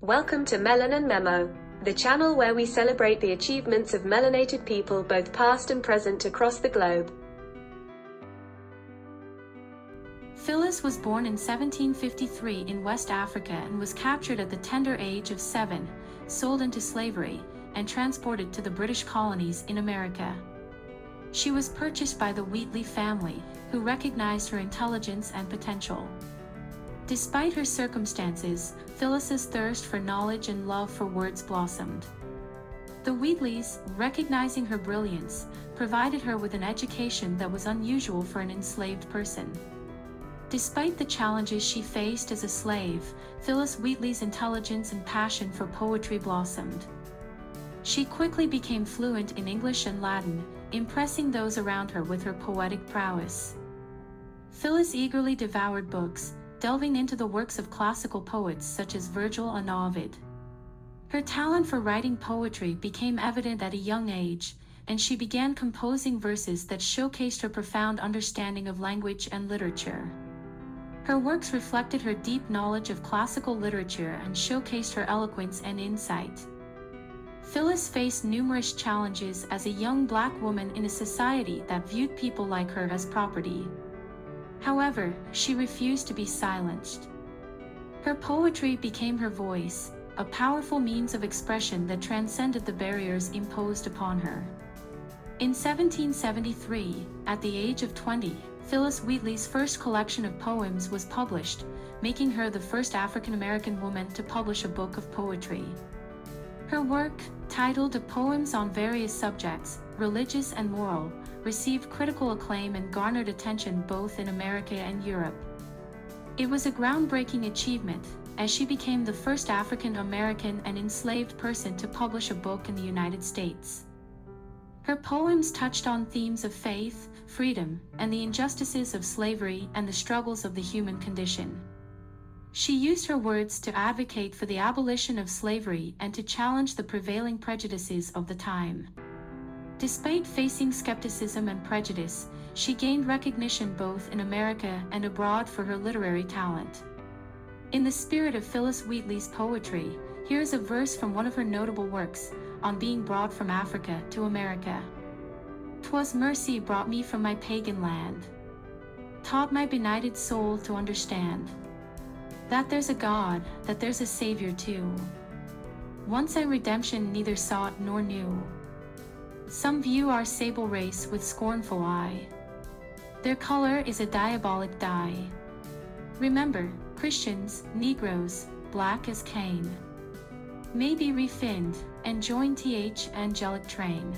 Welcome to Melanin Memo, the channel where we celebrate the achievements of melanated people both past and present across the globe. Phillis was born in 1753 in West Africa and was captured at the tender age of 7, sold into slavery, and transported to the British colonies in America. She was purchased by the Wheatley family, who recognized her intelligence and potential. Despite her circumstances, Phillis's thirst for knowledge and love for words blossomed. The Wheatleys, recognizing her brilliance, provided her with an education that was unusual for an enslaved person. Despite the challenges she faced as a slave, Phillis Wheatley's intelligence and passion for poetry blossomed. She quickly became fluent in English and Latin, impressing those around her with her poetic prowess. Phillis eagerly devoured books, delving into the works of classical poets such as Virgil and Ovid. Her talent for writing poetry became evident at a young age, and she began composing verses that showcased her profound understanding of language and literature. Her works reflected her deep knowledge of classical literature and showcased her eloquence and insight. Phillis faced numerous challenges as a young Black woman in a society that viewed people like her as property. However, she refused to be silenced. Her poetry became her voice, a powerful means of expression that transcended the barriers imposed upon her. In 1773, at the age of 20, Phillis Wheatley's first collection of poems was published, making her the first African-American woman to publish a book of poetry. Her work, titled Poems on Various Subjects, Religious and Moral, received critical acclaim and garnered attention both in America and Europe. It was a groundbreaking achievement, as she became the first African-American and enslaved person to publish a book in the United States. Her poems touched on themes of faith, freedom, and the injustices of slavery and the struggles of the human condition. She used her words to advocate for the abolition of slavery and to challenge the prevailing prejudices of the time. Despite facing skepticism and prejudice, she gained recognition both in America and abroad for her literary talent. In the spirit of Phillis Wheatley's poetry, here's a verse from one of her notable works, on being brought from Africa to America. "'Twas mercy brought me from my pagan land, taught my benighted soul to understand that there's a God, that there's a Savior too. Once I redemption neither sought nor knew. Some view our sable race with scornful eye. Their color is a diabolic dye. Remember, Christians, Negroes, black as Cain, may be refined, and join th angelic train."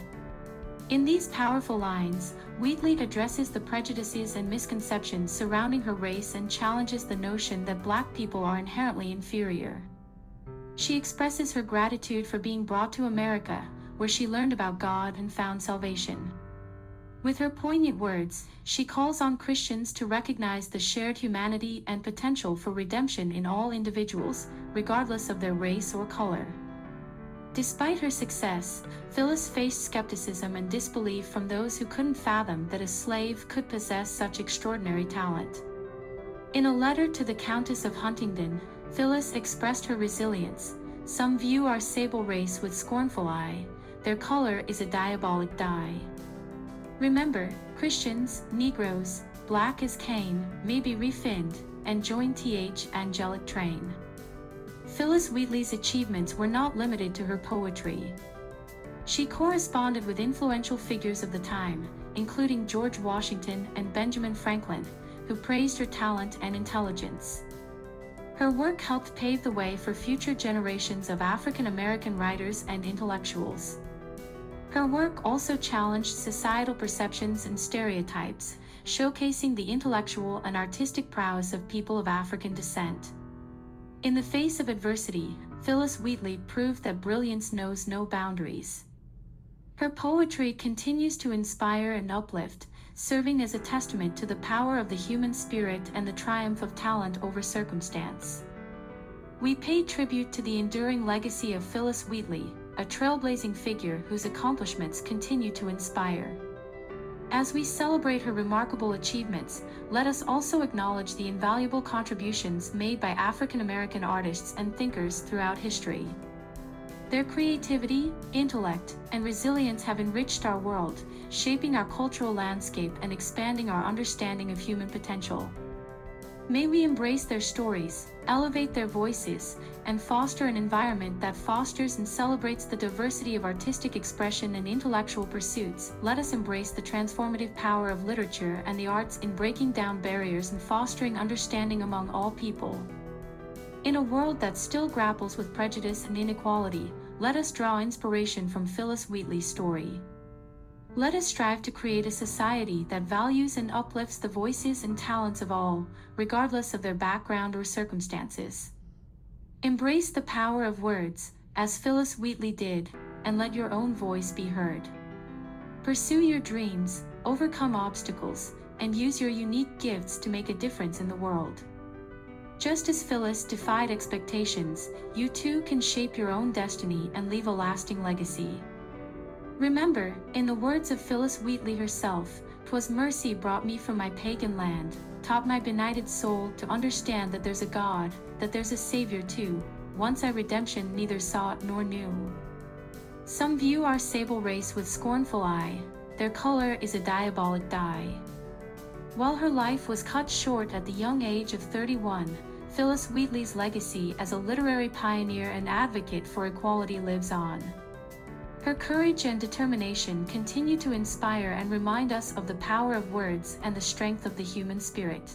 In these powerful lines, Wheatley addresses the prejudices and misconceptions surrounding her race and challenges the notion that Black people are inherently inferior. She expresses her gratitude for being brought to America, where she learned about God and found salvation. With her poignant words, she calls on Christians to recognize the shared humanity and potential for redemption in all individuals, regardless of their race or color. Despite her success, Phillis faced skepticism and disbelief from those who couldn't fathom that a slave could possess such extraordinary talent. In a letter to the Countess of Huntingdon, Phillis expressed her resilience. "Some view our sable race with scornful eye. Their color is a diabolic dye. Remember, Christians, Negroes, black as Cain, may be refined, and join th angelic train." Phillis Wheatley's achievements were not limited to her poetry. She corresponded with influential figures of the time, including George Washington and Benjamin Franklin, who praised her talent and intelligence. Her work helped pave the way for future generations of African American writers and intellectuals. Her work also challenged societal perceptions and stereotypes, showcasing the intellectual and artistic prowess of people of African descent. In the face of adversity, Phillis Wheatley proved that brilliance knows no boundaries. Her poetry continues to inspire and uplift, serving as a testament to the power of the human spirit and the triumph of talent over circumstance. We pay tribute to the enduring legacy of Phillis Wheatley, a trailblazing figure whose accomplishments continue to inspire. As we celebrate her remarkable achievements, let us also acknowledge the invaluable contributions made by African American artists and thinkers throughout history. Their creativity, intellect, and resilience have enriched our world, shaping our cultural landscape and expanding our understanding of human potential. May we embrace their stories, elevate their voices, and foster an environment that fosters and celebrates the diversity of artistic expression and intellectual pursuits. Let us embrace the transformative power of literature and the arts in breaking down barriers and fostering understanding among all people. In a world that still grapples with prejudice and inequality, let us draw inspiration from Phillis Wheatley's story. Let us strive to create a society that values and uplifts the voices and talents of all, regardless of their background or circumstances. Embrace the power of words, as Phillis Wheatley did, and let your own voice be heard. Pursue your dreams, overcome obstacles, and use your unique gifts to make a difference in the world. Just as Phillis defied expectations, you too can shape your own destiny and leave a lasting legacy. Remember, in the words of Phillis Wheatley herself, "'Twas mercy brought me from my pagan land, taught my benighted soul to understand that there's a God, that there's a Savior too, once I redemption neither saw it nor knew." Some view our sable race with scornful eye, their color is a diabolic dye. While her life was cut short at the young age of 31, Phillis Wheatley's legacy as a literary pioneer and advocate for equality lives on. Her courage and determination continue to inspire and remind us of the power of words and the strength of the human spirit.